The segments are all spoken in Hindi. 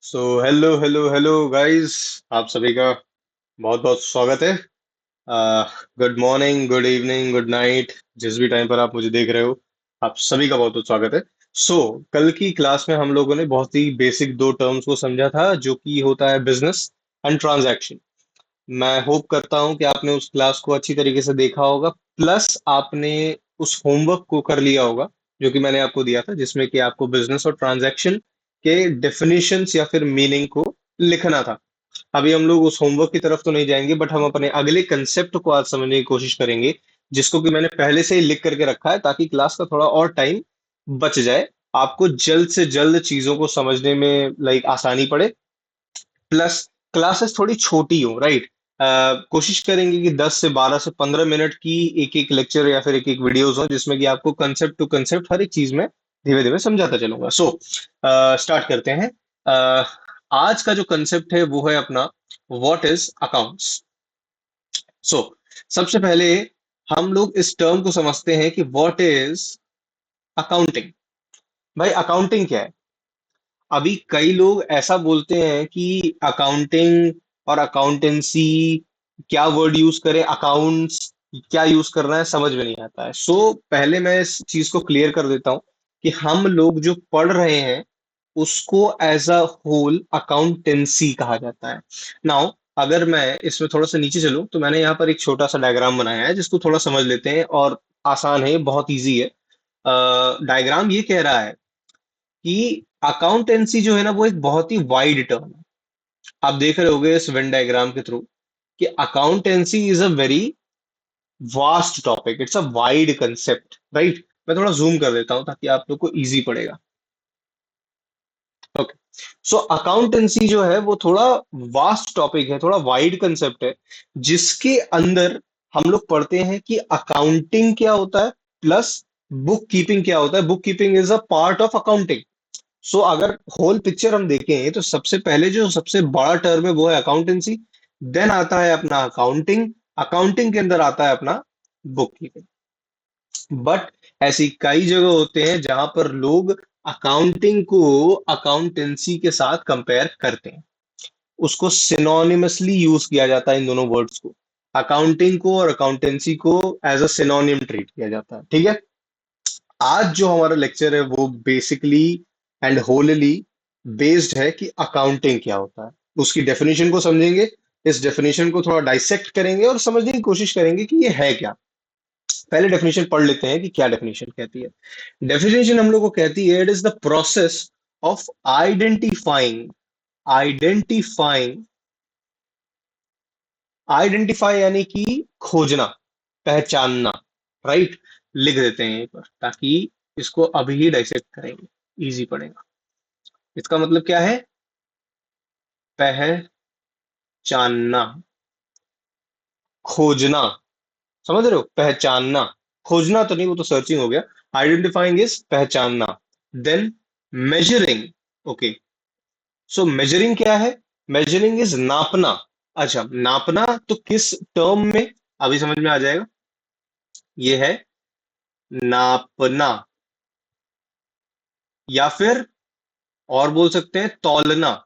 So hello hello hello guys. आप सभी का बहुत बहुत स्वागत है। Good morning, good evening, good night. जिस भी टाइम पर आप मुझे देख रहे हो, आप सभी का बहुत बहुत स्वागत है। कल की क्लास में हम लोगों ने बहुत ही बेसिक दो टर्म्स को समझा था, जो कि होता है बिजनेस एंड ट्रांजैक्शन। मैं होप करता हूं कि आपने उस क्लास को अच्छी तरीके से देखा होगा, प्लस आपने उस होमवर्क को कर लिया होगा जो कि मैंने आपको दिया था, जिसमें कि आपको बिजनेस और ट्रांजैक्शन के डेफिनेशंस या फिर मीनिंग को लिखना था। अभी हम लोग उस होमवर्क की तरफ तो नहीं जाएंगे, बट हम अपने अगले कंसेप्ट को आज समझने की कोशिश करेंगे, जिसको कि मैंने पहले से ही लिख करके रखा है, ताकि क्लास का थोड़ा और टाइम बच जाए, आपको जल्द से जल्द चीजों को समझने में आसानी पड़े। प्लस क्लासेस थोड़ी छोटी हो, राइट। कोशिश करेंगे कि 10 से 12 से 15 मिनट की एक एक लेक्चर या फिर एक एक वीडियोस हो, जिसमें कि आपको कंसेप्ट टू कंसेप्ट हर एक चीज में धीरे धीरे समझाता चलूंगा। स्टार्ट करते हैं। अ, आज का जो कंसेप्ट है वो है अपना व्हाट इज अकाउंट्स। सो सबसे पहले हम लोग इस टर्म को समझते हैं कि व्हाट इज अकाउंटिंग। भाई अकाउंटिंग क्या है? अभी कई लोग ऐसा बोलते हैं कि अकाउंटिंग और अकाउंटेंसी, क्या वर्ड यूज करें, अकाउंट्स क्या यूज करना है, समझ में नहीं आता है। पहले मैं इस चीज को क्लियर कर देता हूं कि हम लोग जो पढ़ रहे हैं उसको एज अ होल अकाउंटेंसी कहा जाता है। नाउ अगर मैं इसमें थोड़ा सा नीचे चलूं, तो मैंने यहाँ पर एक छोटा सा डायग्राम बनाया है, जिसको थोड़ा समझ लेते हैं। और आसान है, बहुत इजी है। डायग्राम ये कह रहा है कि अकाउंटेंसी जो है ना, वो एक बहुत ही वाइड टर्म है। आप देख रहे होगे इस वेन डायग्राम के थ्रू कि accountancy is a very vast topic, it's a wide concept, right. मैं थोड़ा जूम कर देता हूं ताकि आप लोग को इजी पड़ेगा। ओके। अकाउंटेंसी जो है वो थोड़ा वास्ट टॉपिक है, थोड़ा वाइड कंसेप्ट है, जिसके अंदर हम लोग पढ़ते हैं कि अकाउंटिंग क्या होता है, प्लस बुक कीपिंग क्या होता है। Book keeping is a part of accounting. अगर होल पिक्चर हम देखें, तो सबसे पहले जो सबसे बड़ा टर्म है वो है अकाउंटेंसी। देन आता है अपना अकाउंटिंग। अकाउंटिंग के अंदर आता है अपना बुक कीपिंग। बट ऐसी कई जगह होते हैं जहां पर लोग अकाउंटिंग को अकाउंटेंसी के साथ कंपेयर करते हैं। उसको सिनोनिमसली यूज किया जाता है, इन दोनों वर्ड्स को, अकाउंटिंग को और अकाउंटेंसी को एज अ सिनोनिम ट्रीट किया जाता है, ठीक है। आज जो हमारा लेक्चर है वो बेसिकली एंड होलली बेस्ड है कि अकाउंटिंग क्या होता है। उसकी डेफिनेशन को समझेंगे, इस डेफिनेशन को थोड़ा डाइसेक्ट करेंगे और समझने की कोशिश करेंगे कि ये है क्या। पहले डेफिनेशन पढ़ लेते हैं कि क्या डेफिनेशन कहती है। डेफिनेशन हम लोग को कहती है, it is the process of identifying identifying identify यानी कि खोजना, पहचानना, राइट। लिख देते हैं यहीं पर, ताकि इसको अभी ही डाइसेक्ट करेंगे, इजी पड़ेगा। इसका मतलब क्या है? पहचानना, खोजना। समझ रहे हो? पहचानना, खोजना तो नहीं, वो तो सर्चिंग हो गया। आइडेंटिफाइंग इज पहचानना। Then measuring. ओके। मेजरिंग क्या है? मेजरिंग इज नापना। अच्छा, नापना तो किस टर्म में? अभी समझ में आ जाएगा। ये है नापना, या फिर और बोल सकते हैं तौलना।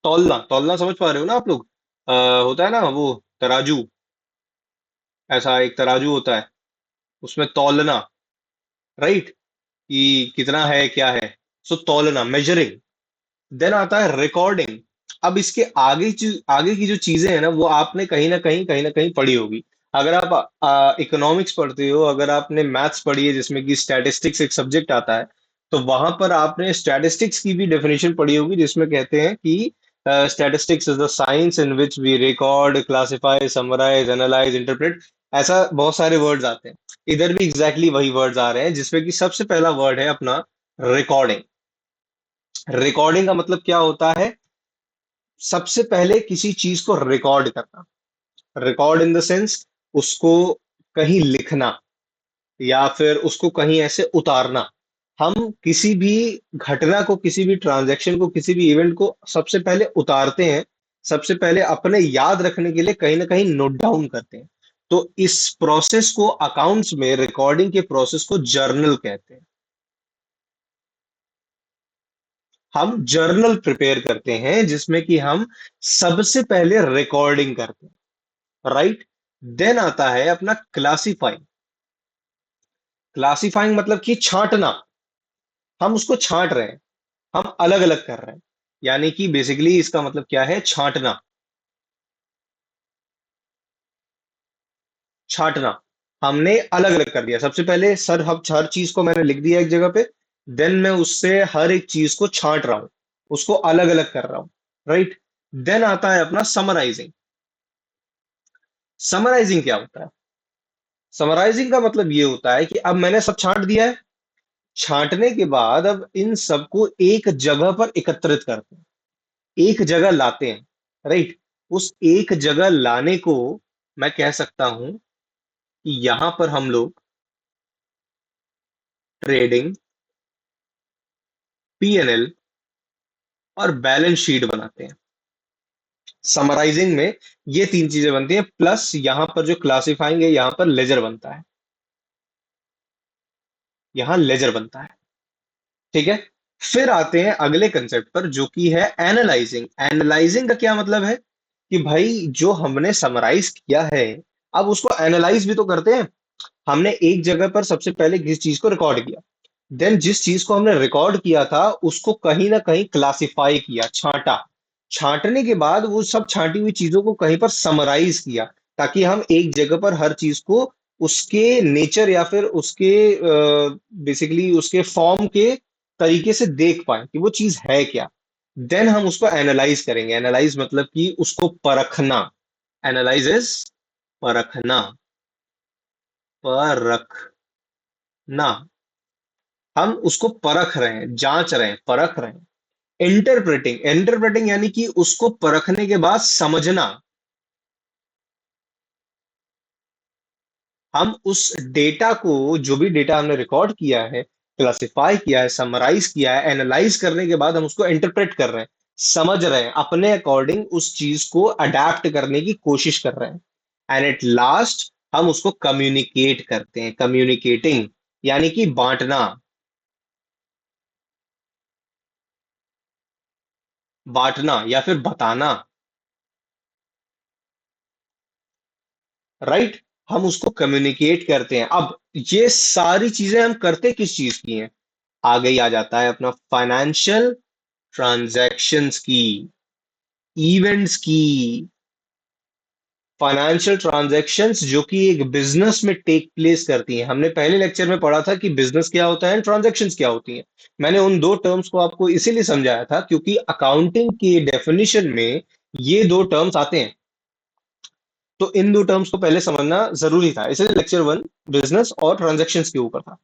तौलना, तौलना समझ पा रहे हो ना आप लोग? होता है ना वो तराजू, ऐसा एक तराजू होता है, उसमें तौलना, राइट, कि कितना है क्या है। तौलना, मेजरिंग। देन आता है रिकॉर्डिंग। अब इसके आगे की जो चीजें हैं ना, वो आपने कहीं ना कहीं पढ़ी होगी। अगर आप इकोनॉमिक्स पढ़ते हो, अगर आपने मैथ्स पढ़ी है जिसमें कि स्टैटिस्टिक्स एक सब्जेक्ट आता है, तो वहां पर आपने स्टैटिस्टिक्स की भी डेफिनेशन पढ़ी होगी, जिसमें कहते हैं कि statistics is the science in which we record, classify, summarise, analyse, interpret. ऐसा बहुत सारे वर्ड्स आते हैं। इधर भी एग्जैक्टली exactly वही वर्ड्स आ रहे हैं, जिसमें कि सबसे पहला वर्ड है अपना रिकॉर्डिंग। रिकॉर्डिंग का मतलब क्या होता है? सबसे पहले किसी चीज को रिकॉर्ड करना। रिकॉर्ड इन द सेंस, उसको कहीं लिखना, या फिर उसको कहीं ऐसे उतारना। हम किसी भी घटना को, किसी भी ट्रांजैक्शन को, किसी भी इवेंट को सबसे पहले उतारते हैं, सबसे पहले अपने याद रखने के लिए कहीं ना कहीं नोट डाउन करते हैं। तो इस प्रोसेस को अकाउंट्स में, रिकॉर्डिंग के प्रोसेस को जर्नल कहते हैं। हम जर्नल प्रिपेयर करते हैं जिसमें कि हम सबसे पहले रिकॉर्डिंग करते हैं, राइट। देन आता है अपना क्लासिफाइंग। क्लासिफाइंग मतलब कि छांटना। हम उसको छांट रहे हैं, हम अलग अलग कर रहे हैं। यानी कि बेसिकली इसका मतलब क्या है, छांटना। छांटना, हमने अलग अलग कर दिया। सबसे पहले सर हम हर चीज को मैंने लिख दिया एक जगह पे, देन मैं उससे हर एक चीज को छांट रहा हूं, उसको अलग अलग कर रहा हूं, राइट। देन आता है अपना समराइजिंग। समराइजिंग क्या होता है? समराइजिंग का मतलब ये होता है कि अब मैंने सब छांट दिया है। छांटने के बाद अब इन सबको एक जगह पर एकत्रित करते हैं, एक जगह लाते हैं, राइट। उस एक जगह लाने को मैं कह सकता हूं कि यहां पर हम लोग ट्रेडिंग, पीएनएल और बैलेंस शीट बनाते हैं। समराइजिंग में ये तीन चीजें बनती हैं, प्लस यहां पर जो क्लासिफाइंग है यहां पर लेजर बनता है। यहां लेजर बनता है, ठीक है। फिर आते हैं अगले कंसेप्ट पर जो कि है एनालाइजिंग। एनालाइजिंग का क्या मतलब है कि भाई जो हमने समराइज किया है, अब उसको एनालाइज भी तो करते हैं। हमने एक जगह पर सबसे पहले किस चीज को रिकॉर्ड किया, देन जिस चीज को हमने रिकॉर्ड किया था उसको कहीं ना कहीं क्लासिफाई किया, छांटा। छांटने के बाद वो सब छांटी हुई चीजों को कहीं पर समराइज किया, ताकि हम एक जगह पर हर चीज को उसके नेचर या फिर उसके बेसिकली उसके फॉर्म के तरीके से देख पाए कि वो चीज है क्या। देन हम उसको एनालाइज करेंगे। एनालाइज मतलब कि उसको परखना। एनालाइज इज परखना। परखना। हम उसको परख रहे हैं, जांच रहे हैं, परख रहे हैं। इंटरप्रेटिंग, इंटरप्रेटिंग यानी कि उसको परखने के बाद समझना। हम उस डेटा को, जो भी डेटा हमने रिकॉर्ड किया है, क्लासिफाई किया है, समराइज किया है, एनालाइज करने के बाद हम उसको इंटरप्रेट कर रहे हैं, समझ रहे हैं, अपने अकॉर्डिंग उस चीज को अडेप्ट करने की कोशिश कर रहे हैं। एंड एट लास्ट हम उसको कम्युनिकेट करते हैं। कम्युनिकेटिंग यानी कि बांटना। बांटना या फिर बताना, राइट। हम उसको कम्युनिकेट करते हैं। अब ये सारी चीजें हम करते किस चीज की हैं? आगे ही आ जाता है अपना फाइनेंशियल ट्रांजैक्शंस की, इवेंट्स की। फाइनेंशियल ट्रांजैक्शंस जो कि एक बिजनेस में टेक प्लेस करती हैं। हमने पहले लेक्चर में पढ़ा था कि बिजनेस क्या होता है, ट्रांजैक्शंस क्या होती हैं। मैंने उन दो टर्म्स को आपको इसीलिए समझाया था क्योंकि अकाउंटिंग की डेफिनेशन में ये दो टर्म्स आते हैं। तो इन दो टर्म्स को पहले समझना जरूरी था, इसलिए लेक्चर वन बिजनेस और ट्रांजैक्शंस के ऊपर था।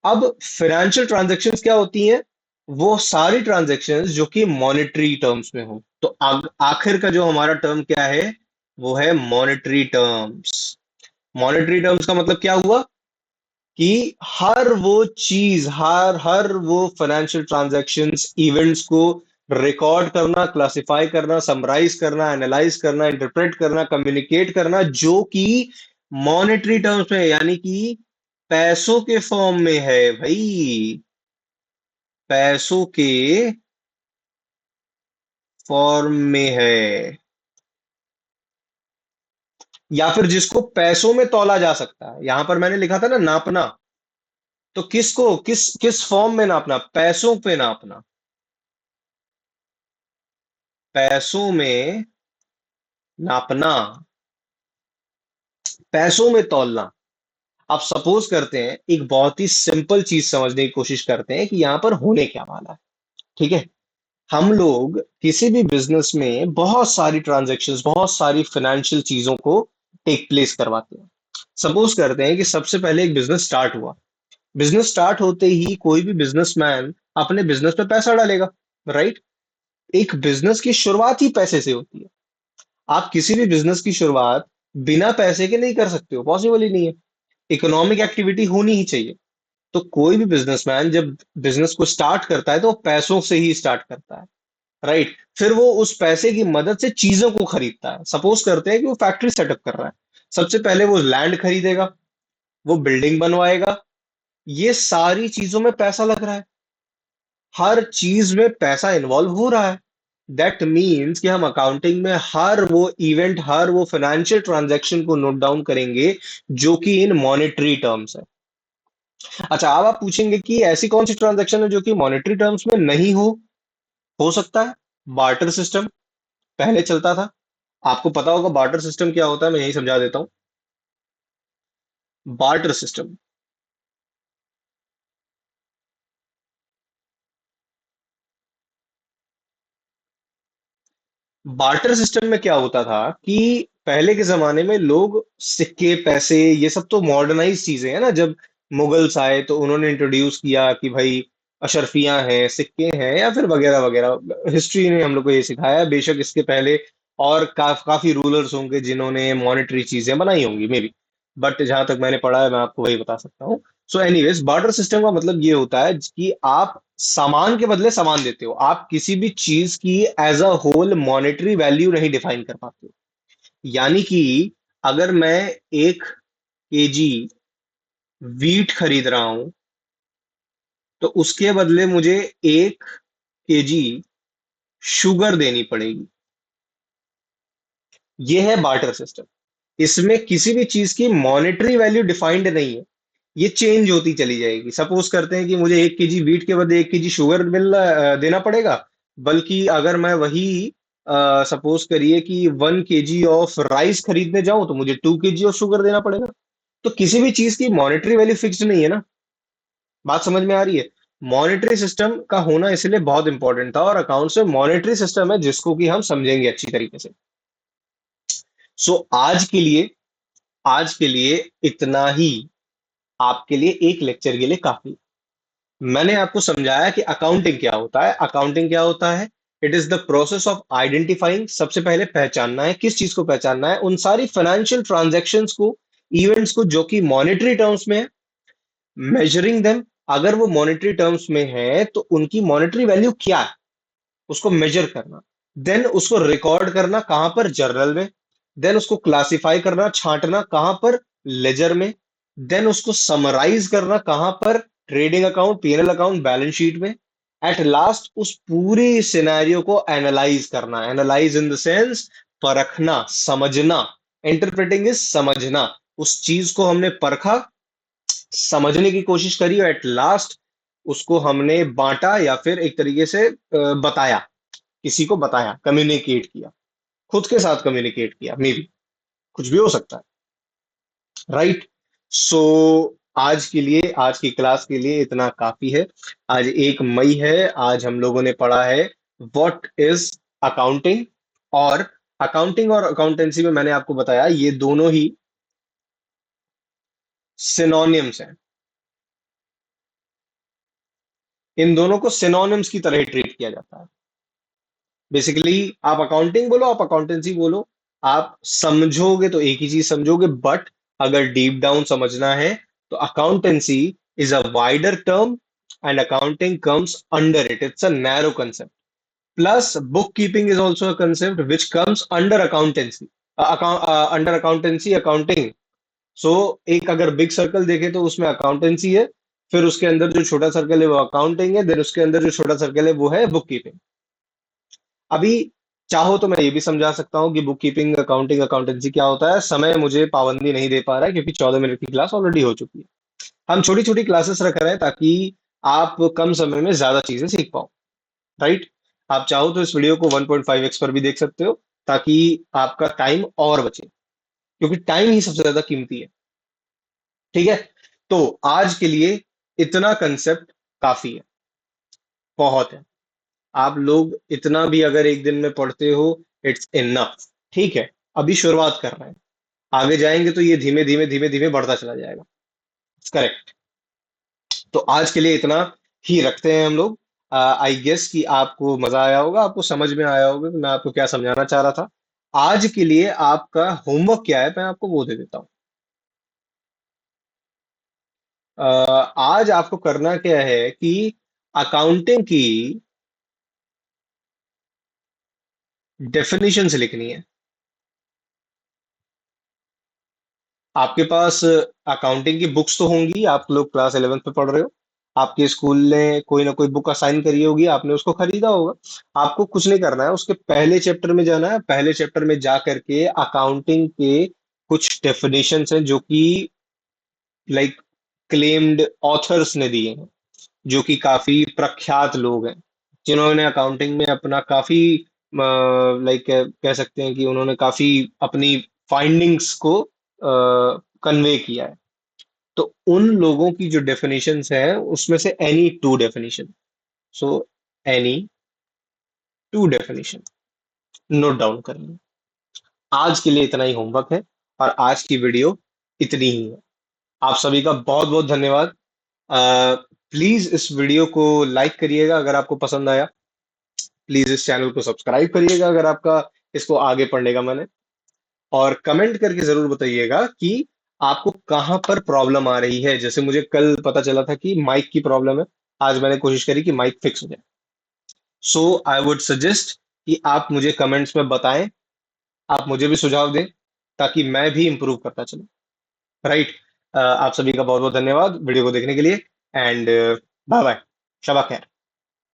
अब फाइनेंशियल ट्रांजैक्शंस क्या होती हैं? वो सारी ट्रांजैक्शंस जो कि मॉनेटरी टर्म्स में हो। तो आखिर का जो हमारा टर्म क्या है, वो है मॉनेटरी टर्म्स। मॉनेटरी टर्म्स का मतलब क्या हुआ कि हर वो चीज, हर हर वो फाइनेंशियल ट्रांजैक्शंस, इवेंट्स को रिकॉर्ड करना, क्लासिफाई करना, समराइज करना, एनालाइज करना, इंटरप्रेट करना, कम्युनिकेट करना, जो कि मॉनेटरी टर्म्स में, यानी कि पैसों के फॉर्म में है भाई। पैसों के फॉर्म में है, या फिर जिसको पैसों में तौला जा सकता है। यहां पर मैंने लिखा था ना नापना, तो किसको किस किस फॉर्म में नापना? पैसों पे नापना, पैसों में नापना, पैसों में तौलना। आप सपोज करते हैं, एक बहुत ही सिंपल चीज समझने की कोशिश करते हैं कि यहां पर होने क्या वाला है, ठीक है। हम लोग किसी भी बिजनेस में बहुत सारी ट्रांजैक्शंस, बहुत सारी फाइनेंशियल चीजों को टेक प्लेस करवाते हैं। सपोज करते हैं कि सबसे पहले एक बिजनेस स्टार्ट हुआ। बिजनेस स्टार्ट होते ही कोई भी बिजनेसमैन अपने बिजनेस में पैसा डालेगा, राइट। एक बिजनेस की शुरुआत ही पैसे से होती है। आप किसी भी बिजनेस की शुरुआत बिना पैसे के नहीं कर सकते हो, पॉसिबल ही नहीं है। इकोनॉमिक एक्टिविटी होनी ही चाहिए। तो कोई भी बिजनेसमैन जब बिजनेस को स्टार्ट करता है तो वो पैसों से ही स्टार्ट करता है, राइट। फिर वो उस पैसे की मदद से चीजों को खरीदता है। सपोज करते हैं कि वो फैक्ट्री सेटअप कर रहा है। सबसे पहले वो लैंड खरीदेगा, वो बिल्डिंग बनवाएगा। ये सारी चीजों में पैसा लग रहा है। हर चीज में पैसा इन्वॉल्व हो रहा है। दैट मीन्स कि हम अकाउंटिंग में हर वो इवेंट, हर वो फाइनेंशियल ट्रांजैक्शन को नोट डाउन करेंगे जो कि इन मॉनेटरी टर्म्स है। अच्छा, अब आप पूछेंगे कि ऐसी कौन सी ट्रांजैक्शन है जो कि मॉनेटरी टर्म्स में नहीं हो सकता है। बार्टर सिस्टम पहले चलता था। आपको पता होगा बार्टर सिस्टम क्या होता है, मैं यही समझा देता हूं। बार्टर सिस्टम, बार्टर सिस्टम में क्या होता था कि पहले के जमाने में लोग सिक्के, पैसे, ये सब तो मॉडर्नाइज चीजें हैं ना। जब मुगल्स आए तो उन्होंने इंट्रोड्यूस किया कि भाई अशरफियां हैं, सिक्के हैं, या फिर वगैरह वगैरह। हिस्ट्री ने हम लोग को ये सिखाया है। बेशक इसके पहले और काफी रूलर्स होंगे जिन्होंने मॉनेटरी चीजें बनाई होंगी, मे बी। बट जहां तक मैंने पढ़ा है मैं आपको वही बता सकता हूँ। सो एनीवेज, बार्टर सिस्टम का मतलब ये होता है कि आप सामान के बदले सामान देते हो। आप किसी भी चीज की as a whole monetary value नहीं डिफाइन कर पाते हो। यानी कि अगर मैं 1 केजी वीट खरीद रहा हूं तो उसके बदले मुझे 1 केजी शुगर देनी पड़ेगी। यह है बार्टर सिस्टम। इसमें किसी भी चीज की मॉनेटरी वैल्यू डिफाइंड नहीं है। ये चेंज होती चली जाएगी। सपोज करते हैं कि मुझे 1 केजी वीट के बदले 1 केजी शुगर देना पड़ेगा। बल्कि अगर मैं वही सपोज करिए कि 1 केजी ऑफ राइस खरीदने जाऊं तो मुझे 2 केजी ऑफ शुगर देना पड़ेगा। तो किसी भी चीज की मॉनेटरी वैल्यू फिक्स्ड नहीं है ना। बात समझ में आ रही है? मॉनेटरी सिस्टम का होना इसलिए बहुत इंपॉर्टेंट था, और अकाउंट्स में मॉनेटरी सिस्टम है जिसको कि हम समझेंगे अच्छी तरीके से। सो आज के लिए इतना ही आपके लिए एक लेक्चर के लिए काफी। मैंने आपको समझाया कि अकाउंटिंग क्या होता है। अकाउंटिंग क्या होता है? It is the process of identifying. सबसे पहले पहचानना है, किस चीज को पहचानना है? उन सारी फाइनेंशियल ट्रांजैक्शंस को, इवेंट्स को जो कि मॉनेटरी टर्म्स में है। मेजरिंग देम, अगर वो मॉनेटरी टर्म्स में है तो उनकी मॉनेटरी वैल्यू क्या है, उसको मेजर करना। देन उसको रिकॉर्ड करना, कहां पर? जर्नल में। देन उसको क्लासिफाई करना, छांटना, कहां पर? लेजर में। देन उसको समराइज करना, कहां पर? Trading account, PNL account, balance sheet में। एट लास्ट उस पूरी सिनेरियो को एनालाइज करना। एनालाइज इन द सेंस परखना, समझना। इंटरप्रेटिंग इज समझना। उस चीज को हमने परखा, समझने की कोशिश करी, और एट लास्ट उसको हमने बांटा, या फिर एक तरीके से बताया, किसी को बताया, कम्युनिकेट किया, खुद के साथ कम्युनिकेट किया, मे बी। कुछ भी हो सकता है, राइट? सो आज के लिए, आज की क्लास के लिए इतना काफी है। आज 1 मई है। आज हम लोगों ने पढ़ा है व्हाट इज अकाउंटिंग। और अकाउंटिंग और अकाउंटेंसी में मैंने आपको बताया ये दोनों ही सिनोनिम्स हैं। इन दोनों को सिनोनिम्स की तरह ही ट्रीट किया जाता है। बेसिकली आप अकाउंटिंग बोलो, आप अकाउंटेंसी बोलो, आप समझोगे तो एक ही चीज समझोगे। बट अगर डीप डाउन समझना है तो accountancy is a wider term, and accounting comes under it. It's a narrow concept. Plus bookkeeping is also a concept which comes under accountancy, under accountancy accounting. So एक अगर बिग सर्कल देखे तो उसमें अकाउंटेंसी है, फिर उसके अंदर जो छोटा सर्कल है वो अकाउंटिंग है, देन उसके अंदर जो छोटा सर्कल है वो है बुक कीपिंग। अभी चाहो तो मैं ये भी समझा सकता हूँ कि बुक कीपिंग, अकाउंटिंग, अकाउंटेंसी क्या होता है। समय मुझे पाबंदी नहीं दे पा रहा है क्योंकि 14 मिनट की क्लास ऑलरेडी हो चुकी है। हम छोटी छोटी क्लासेस रख रहे हैं ताकि आप कम समय में ज्यादा चीजें सीख पाओ, राइट? आप चाहो तो इस वीडियो को 1.5x पर भी देख सकते हो ताकि आपका टाइम और बचे, क्योंकि टाइम ही सबसे ज्यादा कीमती है। ठीक है? तो आज के लिए इतना कंसेप्ट काफी है, बहुत है। आप लोग इतना भी अगर एक दिन में पढ़ते हो, इट्स इनफ। ठीक है? अभी शुरुआत कर रहे हैं, आगे जाएंगे तो ये धीमे धीमे धीमे धीमे बढ़ता चला जाएगा। करेक्ट। तो आज के लिए इतना ही रखते हैं हम लोग। आई गेस कि आपको मजा आया होगा, आपको समझ में आया होगा कि मैं आपको क्या समझाना चाह रहा था। आज के लिए आपका होमवर्क क्या है, मैं आपको वो दे देता हूँ। आज आपको करना क्या है कि अकाउंटिंग की डेफिनेशन लिखनी है। आपके पास अकाउंटिंग की बुक्स तो होंगी, आप लोग क्लास 11th में पढ़ रहे हो। आपके स्कूल ने कोई ना कोई बुक असाइन करी होगी, आपने उसको खरीदा होगा। आपको कुछ नहीं करना है, उसके पहले चैप्टर में जाना है। पहले चैप्टर में जा करके अकाउंटिंग के कुछ डेफिनेशंस हैं जो कि लाइक क्लेम्ड ऑथर्स ने दिए हैं, जो कि काफी प्रख्यात लोग हैं, जिन्होंने अकाउंटिंग में अपना काफी लाइक कह सकते हैं कि उन्होंने काफी अपनी फाइंडिंग्स को कन्वे किया है। तो उन लोगों की जो डेफिनेशंस है उसमें से any two definition, so any two definition note down कर लें। आज के लिए इतना ही होमवर्क है और आज की वीडियो इतनी ही है। आप सभी का बहुत बहुत धन्यवाद। प्लीज इस वीडियो को लाइक करिएगा अगर आपको पसंद आया। प्लीज इस चैनल को सब्सक्राइब करिएगा अगर आपका इसको आगे पढ़ने का मन है। और कमेंट करके जरूर बताइएगा कि आपको कहाँ पर प्रॉब्लम आ रही है। जैसे मुझे कल पता चला था कि माइक की प्रॉब्लम है, आज मैंने कोशिश करी कि माइक फिक्स हो जाए। सो आई वुड सजेस्ट कि आप मुझे कमेंट्स में बताएं, आप मुझे भी सुझाव दें, ताकि मैं भी इंप्रूव करता चलूं। राइट। आप सभी का बहुत बहुत धन्यवाद वीडियो को देखने के लिए। And bye bye. शबा खैर।